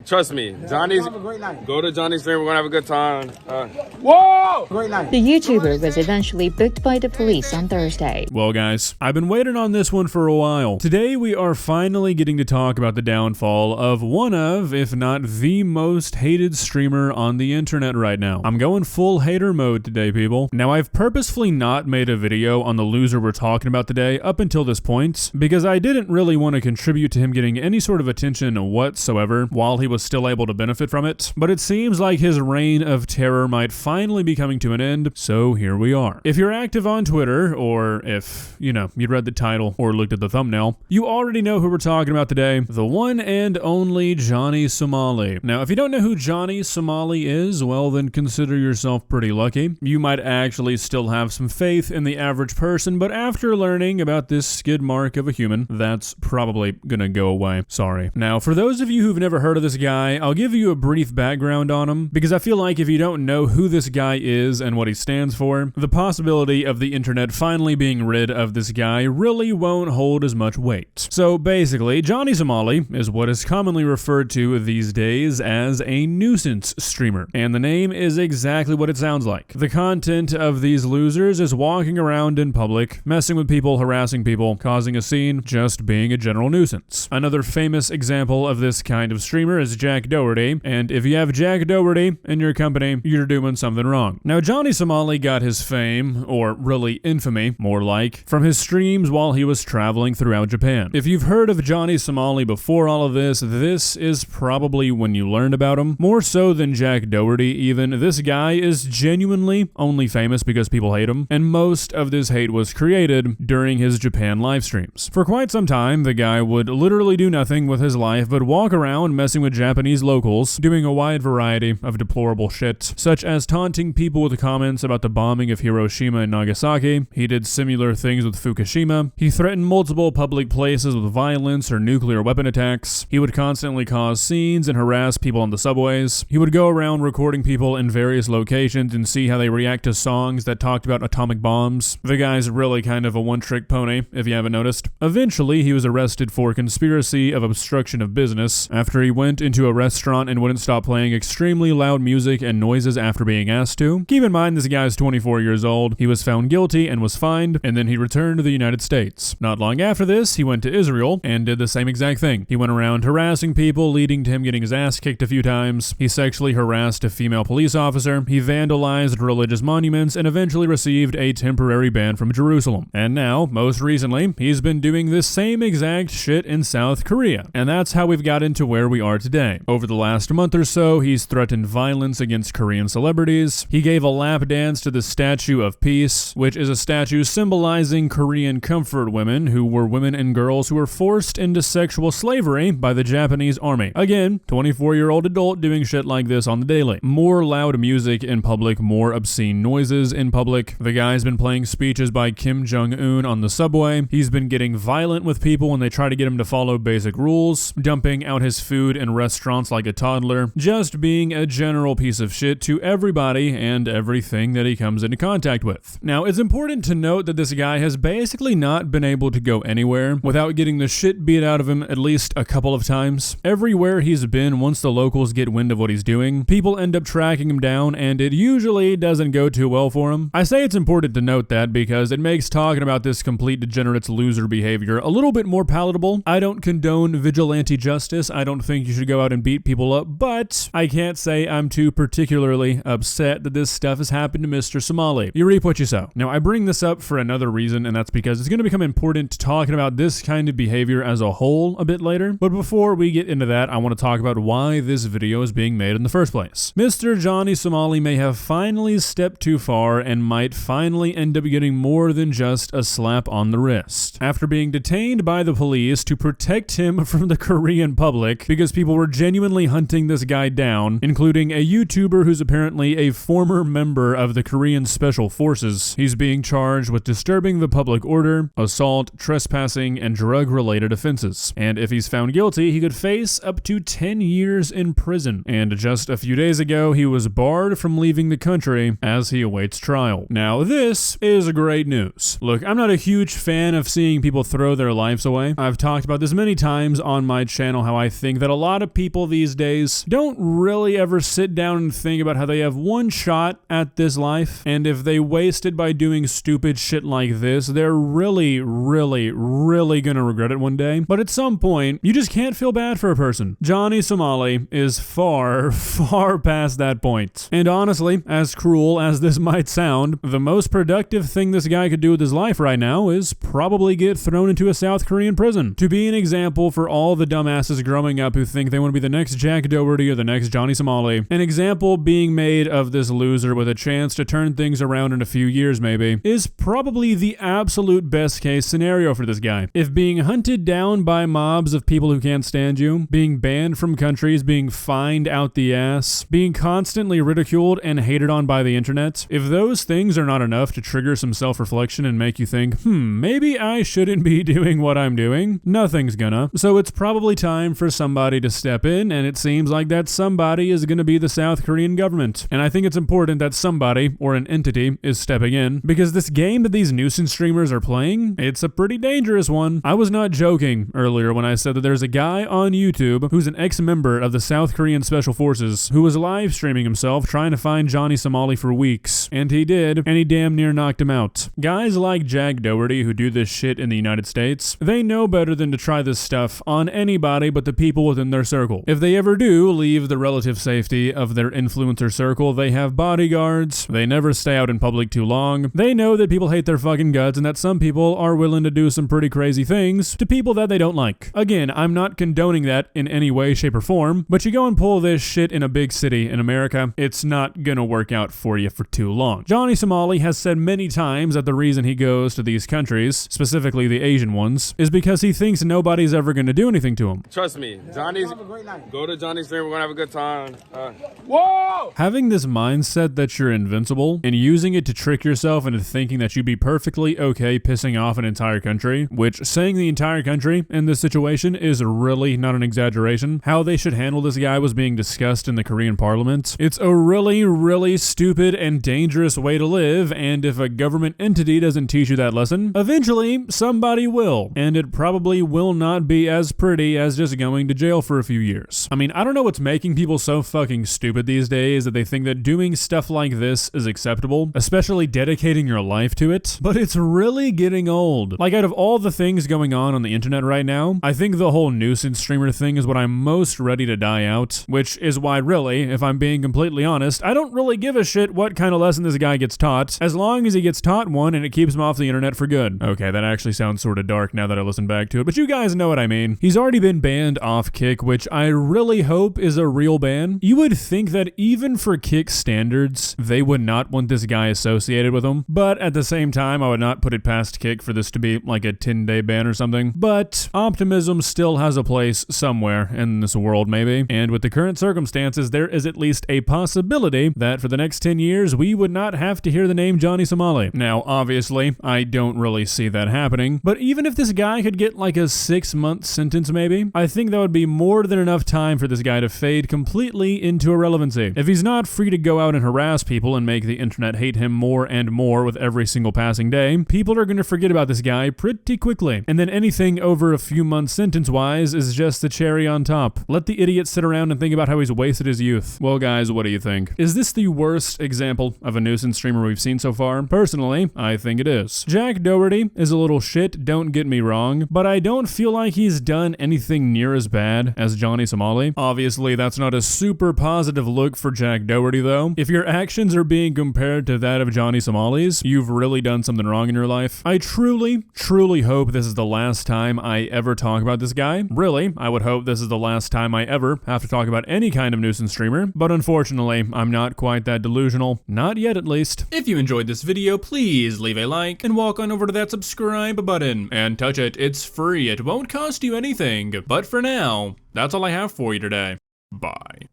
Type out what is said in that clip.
Trust me, Johnny's. Have a great night. Go to Johnny's stream. We're gonna have a good time. Whoa! Great night. The YouTuber was eventually booked by the police on Thursday. Well, guys, I've been waiting on this one for a while. Today, we are finally getting to talk about the downfall of one of, if not the most hated streamer on the internet right now. I'm going full hater mode today, people. Now, I've purposefully not made a video on the loser we're talking about today up until this point, because I didn't really want to contribute to him getting any sort of attention whatsoever while he was still able to benefit from it. But it seems like his reign of terror might finally be coming to an end, so here we are. If you're active on Twitter, or if, you'd read the title or looked at the thumbnail, you already know who we're talking about today, the one and only Johnny Somali. Now, if you don't know who Johnny Somali is, well, then consider yourself pretty lucky. You might actually still have some faith in the average person, but after learning about this skid mark of a human, that's probably gonna go away. Sorry. Now, for those of you who've never heard of this guy, I'll give you a brief background on him, because I feel like if you don't know who this guy is and what he stands for, the possibility of the internet finally being rid of this guy really won't hold as much weight. So basically, Johnny Somali is what is commonly referred to these days as a nuisance streamer, and the name is exactly what it sounds like. The content of these losers is walking around in public, messing with people, harassing people, causing a scene, just being a general nuisance. Another famous example of this kind of streamer is Jack Doherty, and if you have Jack Doherty in your company, you're doing something wrong. Now, Johnny Somali got his fame, or really infamy, more like, from his streams while he was traveling throughout Japan. If you've heard of Johnny Somali before all of this, this is probably when you learned about him. More so than Jack Doherty even, this guy is genuinely only famous because people hate him, and most of this hate was created during his Japan live streams. For quite some time, the guy would literally do nothing with his life but walk around messing with Japanese locals, doing a wide variety of deplorable shit, such as taunting people with comments about the bombing of Hiroshima and Nagasaki. He did similar things with Fukushima. He threatened multiple public places with violence or nuclear weapon attacks. He would constantly cause scenes and harass people on the subways. He would go around recording people in various locations and see how they react to songs that talked about atomic bombs. The guy's really kind of a one-trick pony, if you haven't noticed. Eventually, he was arrested for conspiracy of obstruction of business after he went into a restaurant and wouldn't stop playing extremely loud music and noises after being asked to. Keep in mind, this guy's 24 years old. He was found guilty and was fined, and then he returned to the United States. Not long after this, he went to Israel and did the same exact thing. He went around harassing people, leading to him getting his ass kicked a few times. He sexually harassed a female police officer. He vandalized religious monuments and eventually received a temporary ban from Jerusalem. And now, most recently, he's been doing this same exact shit in South Korea. And that's how we've got into where we are today. Over the last month or so, he's threatened violence against Korean celebrities. He gave a lap dance to the Statue of Peace, which is a statue symbolizing Korean comfort women who were women and girls who were forced into sexual slavery by the Japanese army. Again, 24-year-old adult doing shit like this on the daily. More loud music in public, more obscene noises in public. The guy's been playing speeches by Kim Jong-un on the subway. He's been getting violent with people when they try to get him to follow basic rules, dumping out his food in restaurants like a toddler, just being a general piece of shit to everybody and everything that he comes into contact with. Now, it's important to note that this guy has basically not been able to go anywhere without getting the shit beat out of him at least a couple of times. Everywhere he's been, once the locals get wind of what he's doing, people end up tracking him down, and it usually doesn't go too well for him. I say it's important to note that because it makes talking about this complete degenerate's loser behavior a little bit more palatable. I don't condone vigilante justice. I don't think you should go out and beat people up, but I can't say I'm too particularly upset that this stuff has happened to Mr. Somali. You reap what you sow. Now, I bring this up for another reason, and that's because it's going to become important talking about this kind of behavior as a whole a bit later. But before we get into that, I want to talk about why this video is being made in the first place. Mr. Johnny Somali may have finally stepped too far and might finally end up getting more than just a slap on the wrist. After being detained by the police to protect him from the Korean public because people were genuinely hunting this guy down, including a YouTuber who's apparently a former member of the Korean Special Forces, he's being charged with disturbing the public order, assault, trespassing, and drug-related offenses. And if he's found guilty, he could face up to 10 years in prison. And just a few days ago, he was barred from leaving the country as he awaits trial. Now, this is great news. Look, I'm not a huge fan of seeing people throw their lives away. I've talked about this many times on my channel, how I think that a lot of people these days don't really ever sit down and think about how they have one shot at this life, and if they waste it by doing stupid shit like this, they're really gonna regret it one day. But at some point, you just can't feel bad for a person. Johnny Somali is far past that point. And honestly, as cruel as this might sound, the most productive thing this guy could do with his life right now is probably get thrown into a South Korean prison. To be an example for all the dumbasses growing up who think they want to be the next Jack Doherty or the next Johnny Somali, an example being made of this loser with a chance to turn things around in a few years maybe, is probably the absolute best case scenario for this guy. If being hunted down by mobs of people who can't stand you, being banned from countries, being fined out the ass, being constantly ridiculed and hated on by the internet, if those things are not enough to trigger some self-reflection and make you think, maybe I shouldn't be doing what I'm doing, nothing's gonna. So it's probably time for somebody to step in, and it seems like that somebody is gonna be the South Korean government. And I think it's important that somebody, or an entity, is stepping in, because this game that these nuisance streamers are playing, it's a pretty dangerous one. I was not joking earlier when I said that there's a guy on YouTube who's an ex-member of the South Korean Special Forces who was live streaming himself trying to find Johnny Somali for weeks. And he did, and he damn near knocked him out. Guys like Jack Doherty who do this shit in the United States, they know better than to try this stuff on anybody but the people within their circle. If they ever do leave the relative safety of their influencer circle, they have bodyguards, they never stay out in public too long, they know that people hate their fucking guts and that some people are willing to do some pretty crazy things to people that they don't like. Again, I'm not condoning that in any way, shape, or form, but you go and pull this shit in a big city in America, it's not gonna work out for you for too long. Johnny Somali has said many times that the reason he goes to these countries, specifically the Asian ones, is because he thinks nobody's ever gonna do anything to him. Trust me, Johnny's. Go to Johnny's stream. We're gonna have a good time. Whoa! Having this mindset that you're invincible and using it to trick yourself into thinking that you'd be perfectly okay pissing off an entire country, which saying the entire country in this situation is really not an exaggeration. How they should handle this guy was being discussed in the Korean parliament. It's a really stupid and dangerous way to live, and if a government entity doesn't teach you that lesson, eventually somebody will, and it probably will not be as pretty as just going to jail for a few years. I mean, I don't know what's making people so fucking stupid these days that they think that doing stuff like this is acceptable, especially dedicating your life to it, but it's really getting old. Like, out of all the things going on the internet right now, I think the whole nuisance streamer thing is what I'm most ready to die out, which is why really, if I'm being completely honest, I don't really give a shit what kind of lesson this guy gets taught, as long as he gets taught one and it keeps him off the internet for good. Okay, that actually sounds sort of dark now that I listen back to it, but you guys know what I mean. He's already been banned off Kick, which I really hope is a real ban. You would think that even for Kick standards, they would not want this guy associated with them, but at the same time, I would not put it past Kick for this to be like a 10-day ban or something. But optimism still has a place somewhere in this world, maybe, and with the current circumstances, there is at least a possibility that for the next 10 years, we would not have to hear the name Johnny Somali. Now, obviously, I don't really see that happening, but even if this guy could get like a 6-month sentence maybe, I think that would be more than enough time for this guy to fade completely into irrelevancy. If he's not free to go out and harass people and make the internet hate him more and more with every single passing day, people are going to forget about this guy pretty quickly. And then anything over a few months sentence-wise is just the cherry on top. Let the idiot sit around and think about how he's wasted his youth. Well, guys, what do you think? Is this the worst example of a nuisance streamer we've seen so far? Personally, I think it is. Jack Doherty is a little shit, don't get me wrong, but I don't feel like he's done anything near as bad as Johnny Somali. Obviously, that's not a super positive look for Jack Doherty, though. If your actions are being compared to that of Johnny Somali's, you've really done something wrong in your life. I truly hope this is the last time I ever talk about this guy. Really, I would hope this is the last time I ever have to talk about any kind of nuisance streamer, but unfortunately, I'm not quite that delusional. Not yet, at least. If you enjoyed this video, please leave a like and walk on over to that subscribe button and touch it. It's free. It won't cost you anything. But for now, that's all I have for you today. Bye.